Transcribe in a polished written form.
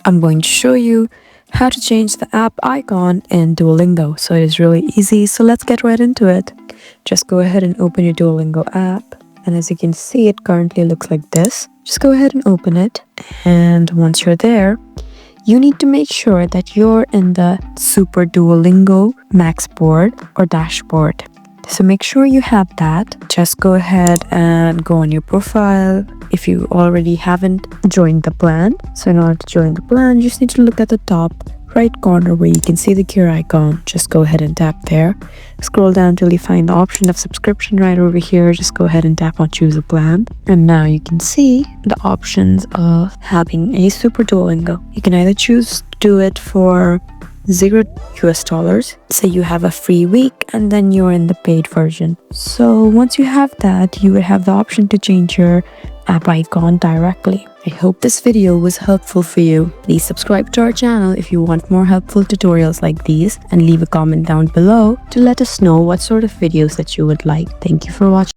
I'm going to show you how to change the app icon in Duolingo. So it is really easy. So let's get right into it. Just go ahead and open your Duolingo app. And as you can see, it currently looks like this. Just go ahead and open it. And once you're there, you need to make sure that you're in the Super Duolingo Max board or dashboard. So make sure you have that. Just go ahead and go on your profile if you already haven't joined the plan. So in order to join the plan, you just need to look at the top right corner where you can see the gear icon. Just go ahead and tap there. Scroll down till you find the option of subscription right over here. Just go ahead and tap on choose a plan. And now you can see the options of having a Super Duolingo. You can either choose to do it for $0 say you have a free week, and then you're in the paid version. So once you have that, you would have the option to change your app icon directly. I hope this video was helpful for you. Please subscribe to our channel if you want more helpful tutorials like these, and leave a comment down below to let us know what sort of videos that you would like. Thank you for watching.